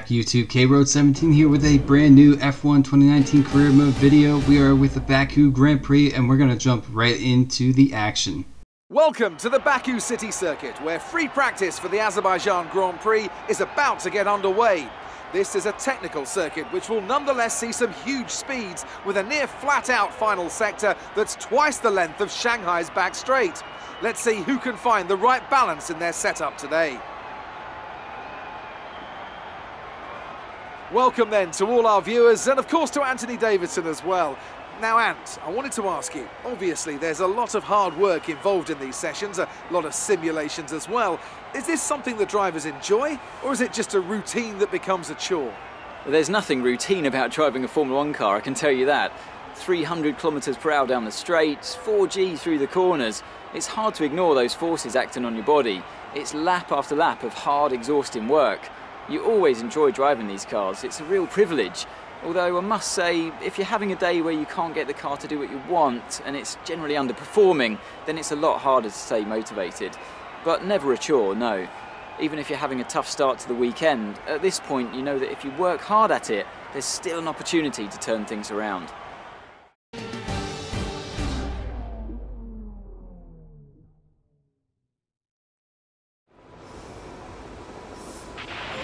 YouTube. KRoad17 here with a brand new F1 2019 career mode video. We are with the Baku Grand Prix and we're going to jump right into the action. Welcome to the Baku City Circuit, where free practice for the Azerbaijan Grand Prix is about to get underway. This is a technical circuit which will nonetheless see some huge speeds with a near flat-out final sector that's twice the length of Shanghai's back straight. Let's see who can find the right balance in their setup today. Welcome then to all our viewers and of course to Anthony Davidson as well. Now Ant, I wanted to ask you, obviously there's a lot of hard work involved in these sessions, a lot of simulations as well. Is this something the drivers enjoy, or is it just a routine that becomes a chore? Well, there's nothing routine about driving a Formula 1 car, I can tell you that. 300 kilometers per hour down the straights, 4G through the corners. It's hard to ignore those forces acting on your body. It's lap after lap of hard, exhausting work. You always enjoy driving these cars, it's a real privilege. Although I must say, if you're having a day where you can't get the car to do what you want and it's generally underperforming, then it's a lot harder to stay motivated. But never a chore, no. Even if you're having a tough start to the weekend, at this point you know that if you work hard at it, there's still an opportunity to turn things around.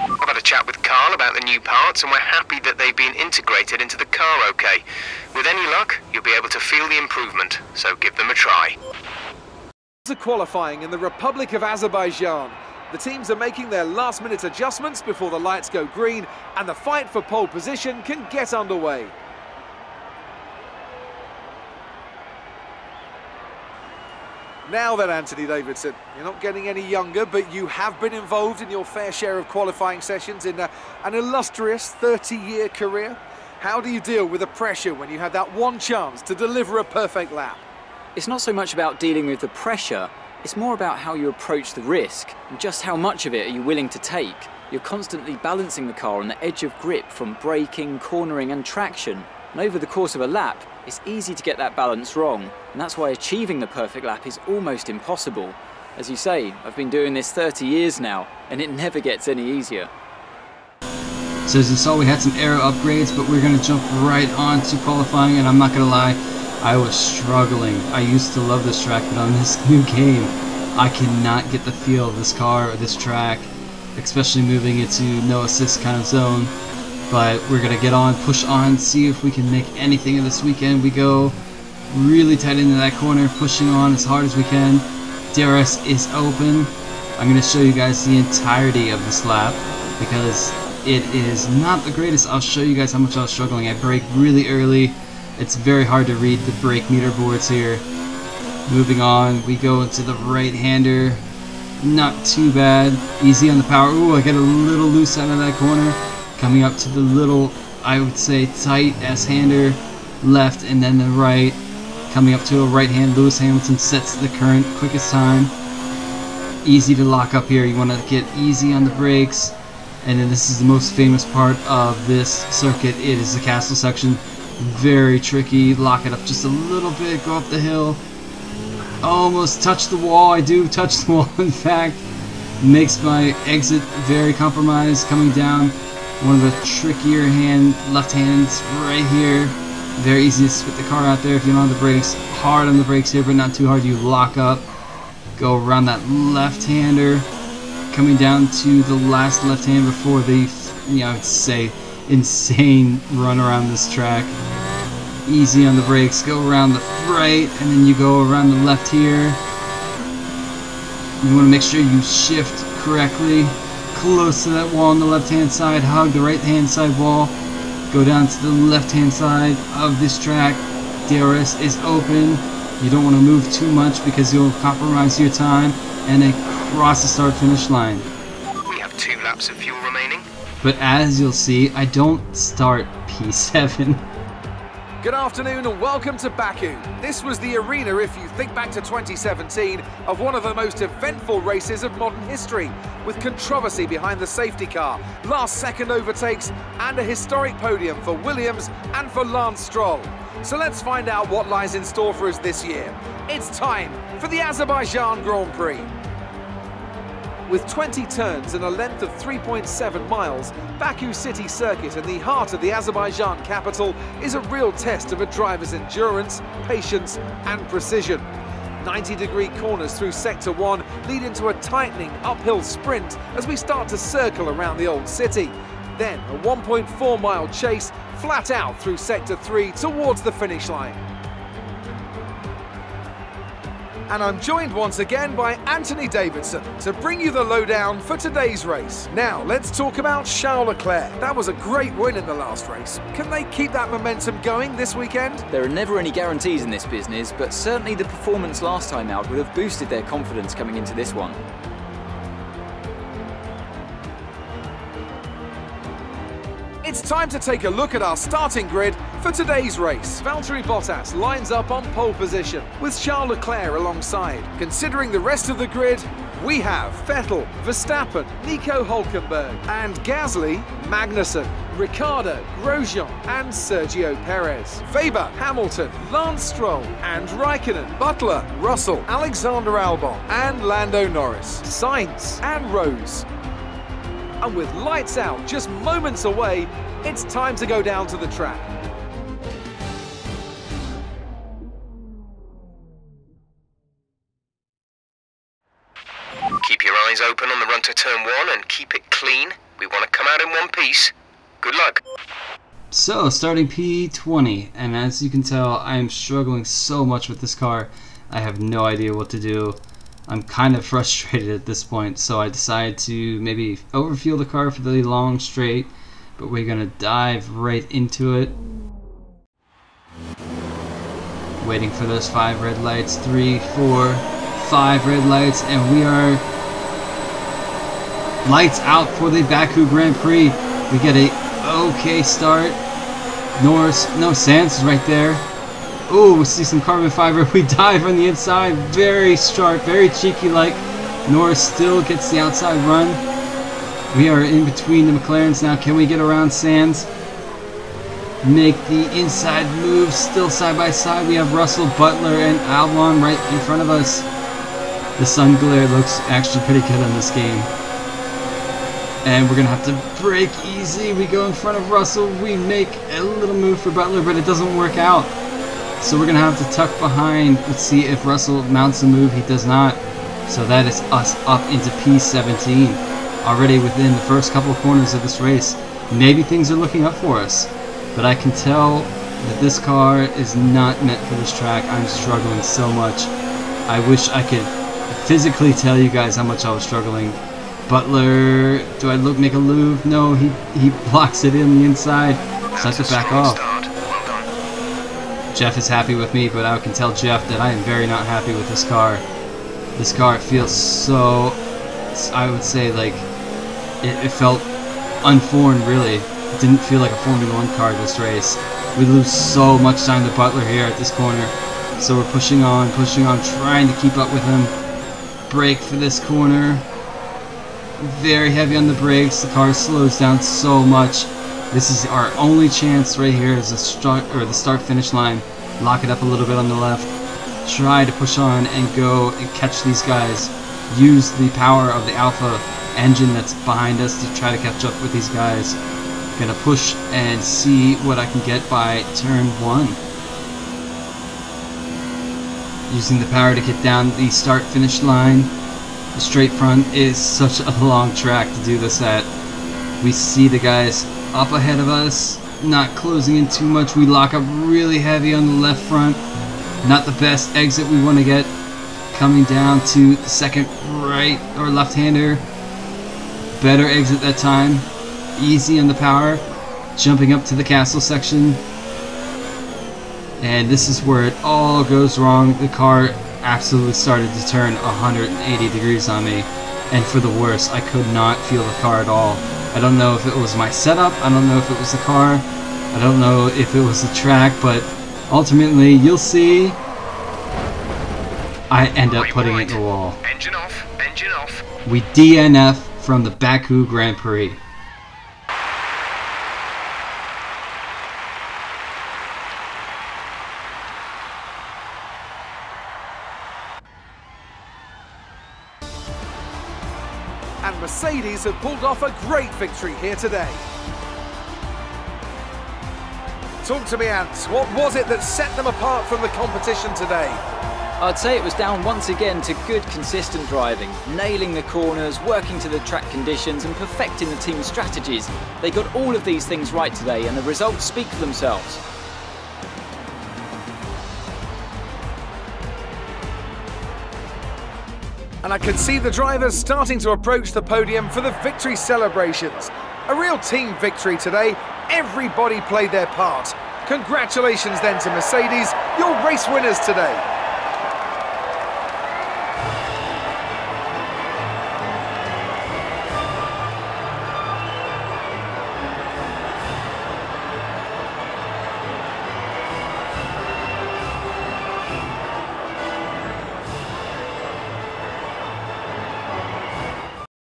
I've had a chat with Carl about the new parts and we're happy that they've been integrated into the car okay. With any luck, you'll be able to feel the improvement, so give them a try. Qualifying in the Republic of Azerbaijan. The teams are making their last-minute adjustments before the lights go green and the fight for pole position can get underway. Now then, Anthony Davidson, you're not getting any younger, but you have been involved in your fair share of qualifying sessions in an illustrious 30-year career. How do you deal with the pressure when you have that one chance to deliver a perfect lap? It's not so much about dealing with the pressure, it's more about how you approach the risk and just how much of it are you willing to take. You're constantly balancing the car on the edge of grip from braking, cornering and traction. And over the course of a lap, it's easy to get that balance wrong, and that's why achieving the perfect lap is almost impossible. As you say, I've been doing this 30 years now, and it never gets any easier. So as you saw, we had some aero upgrades, but we're going to jump right on to qualifying, and I'm not going to lie, I was struggling. I used to love this track, but on this new game, I cannot get the feel of this car or this track, especially moving into no assist kind of zone. But we're going to get on, push on, see if we can make anything of this weekend. We go really tight into that corner, pushing on as hard as we can. DRS is open. I'm going to show you guys the entirety of this lap because it is not the greatest. I'll show you guys how much I was struggling. I brake really early. It's very hard to read the brake meter boards here. Moving on, we go into the right-hander. Not too bad. Easy on the power. Ooh, I get a little loose out of that corner. Coming up to the little, I would say, tight S-hander, left and then the right. Coming up to a right hand, Lewis Hamilton sets the current quickest time. Easy to lock up here. You want to get easy on the brakes. And then this is the most famous part of this circuit. It is the castle section. Very tricky. Lock it up just a little bit, go up the hill. Almost touch the wall. I do touch the wall, in fact. Makes my exit very compromised. Coming down. One of the trickier left hands right here. Very easy to spit the car out there if you don't have the brakes. Hard on the brakes here, but not too hard. You lock up. Go around that left-hander. Coming down to the last left hand before the, I would say, insane run around this track. Easy on the brakes. Go around the right, and then you go around the left here. You want to make sure you shift correctly. Close to that wall on the left hand side, hug the right hand side wall, go down to the left hand side of this track. DRS is open. You don't want to move too much because you'll compromise your time, and then cross the start finish line. We have 2 laps of fuel remaining. But as you'll see, I don't start P7. Good afternoon and welcome to Baku. This was the arena, if you think back to 2017, of one of the most eventful races of modern history, with controversy behind the safety car, last-second overtakes, and a historic podium for Williams and for Lance Stroll. So let's find out what lies in store for us this year. It's time for the Azerbaijan Grand Prix. With 20 turns and a length of 3.7 miles, Baku City Circuit in the heart of the Azerbaijan capital is a real test of a driver's endurance, patience and precision. 90-degree corners through Sector 1 lead into a tightening uphill sprint as we start to circle around the old city. Then a 1.4-mile chase flat out through Sector 3 towards the finish line. And I'm joined once again by Anthony Davidson to bring you the lowdown for today's race. Now, let's talk about Charles Leclerc. That was a great win in the last race. Can they keep that momentum going this weekend? There are never any guarantees in this business, but certainly the performance last time out would have boosted their confidence coming into this one. It's time to take a look at our starting grid for today's race. Valtteri Bottas lines up on pole position with Charles Leclerc alongside. Considering the rest of the grid, we have Vettel, Verstappen, Nico Hülkenberg and Gasly, Magnussen, Ricciardo, Grosjean and Sergio Perez. Weber, Hamilton, Lance Stroll and Raikkonen, Butler, Russell, Alexander Albon and Lando Norris, Sainz and Rose. And with lights out just moments away, it's time to go down to the track. Keep your eyes open on the run to turn 1 and keep it clean. We want to come out in one piece. Good luck. So, starting P20, and as you can tell, I am struggling so much with this car. I have no idea what to do. I'm kind of frustrated at this point, so I decided to maybe overfuel the car for the long straight, but we're gonna dive right into it. Waiting for those 5 red lights, 3, 4, 5 red lights, and we are lights out for the Baku Grand Prix. We get a okay start. Norris, no, Sands is right there. Ooh, we see some carbon fiber. We dive on the inside. Very sharp, very cheeky like. Norris still gets the outside run. We are in between the McLarens now. Can we get around Sands? Make the inside move. Still side by side. We have Russell, Butler, and Albon right in front of us. The sun glare looks actually pretty good on this game. And we're going to have to brake easy. We go in front of Russell. We make a little move for Butler, but it doesn't work out. So we're going to have to tuck behind. Let's see if Russell mounts a move. He does not. So that is us up into P17. Already within the first couple of corners of this race. Maybe things are looking up for us. But I can tell that this car is not meant for this track. I'm struggling so much. I wish I could physically tell you guys how much I was struggling. Butler, do I make a move? No, he blocks it in the inside. So I have to back off. Jeff is happy with me, but I can tell Jeff that I am very not happy with this car. This car feels so, I would say, like, it felt unformed, really. It didn't feel like a Formula 1 car this race. We lose so much time to Butler here at this corner. So we're pushing on, trying to keep up with him. Brake for this corner. Very heavy on the brakes. The car slows down so much. This is our only chance right here is the start-finish line. Lock it up a little bit on the left. Try to push on and go and catch these guys. Use the power of the Alpha engine that's behind us to try to catch up with these guys. Gonna push and see what I can get by turn 1. Using the power to get down the start-finish line. The straight front is such a long track to do this at. We see the guys up ahead of us, not closing in too much. We lock up really heavy on the left front. Not the best exit we want to get. Coming down to the second right or left-hander. Better exit that time. Easy on the power. Jumping up to the castle section. And this is where it all goes wrong. The car absolutely started to turn 180 degrees on me. And for the worst, I could not feel the car at all. I don't know if it was my setup, I don't know if it was the car, I don't know if it was the track, but ultimately, you'll see, I end up putting it in the wall. Engine off, engine off. We DNF from the Baku Grand Prix. And Mercedes have pulled off a great victory here today. Talk to me, Ant. What was it that set them apart from the competition today? I'd say it was down once again to good, consistent driving, nailing the corners, working to the track conditions and perfecting the team's strategies. They got all of these things right today and the results speak for themselves. And I can see the drivers starting to approach the podium for the victory celebrations. A real team victory today. Everybody played their part. Congratulations then to Mercedes, your race winners today.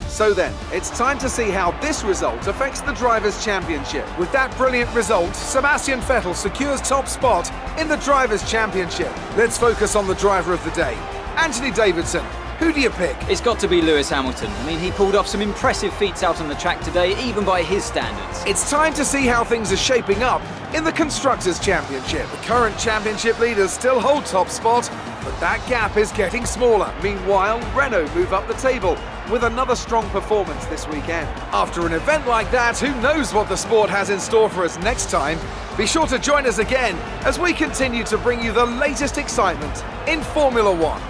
So then, it's time to see how this result affects the Drivers' Championship. With that brilliant result, Sebastian Vettel secures top spot in the Drivers' Championship. Let's focus on the driver of the day. Anthony Davidson, who do you pick? It's got to be Lewis Hamilton. I mean, he pulled off some impressive feats out on the track today, even by his standards. It's time to see how things are shaping up in the Constructors' Championship. The current championship leaders still hold top spot, but that gap is getting smaller. Meanwhile, Renault move up the table with another strong performance this weekend. After an event like that, who knows what the sport has in store for us next time? Be sure to join us again as we continue to bring you the latest excitement in Formula One.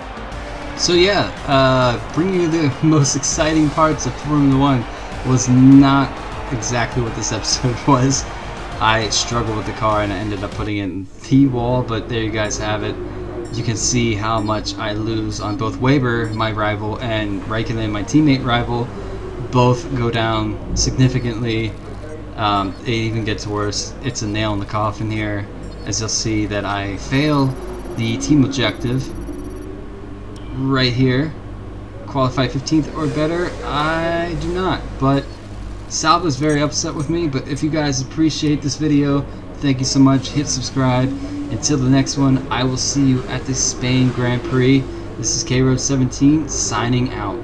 So yeah, bringing you the most exciting parts of Formula One was not exactly what this episode was. I struggled with the car and I ended up putting it in the wall, but there you guys have it. You can see how much I lose on both Weber, my rival, and Raikkonen, my teammate rival. Both go down significantly. It even gets worse. It's a nail in the coffin here, as you'll see that I fail the team objective right here. Qualify 15th or better, I do not. But Salva's very upset with me, but if you guys appreciate this video, thank you so much. Hit subscribe. Until the next one, I will see you at the Spain Grand Prix. This is KRoad17 signing out.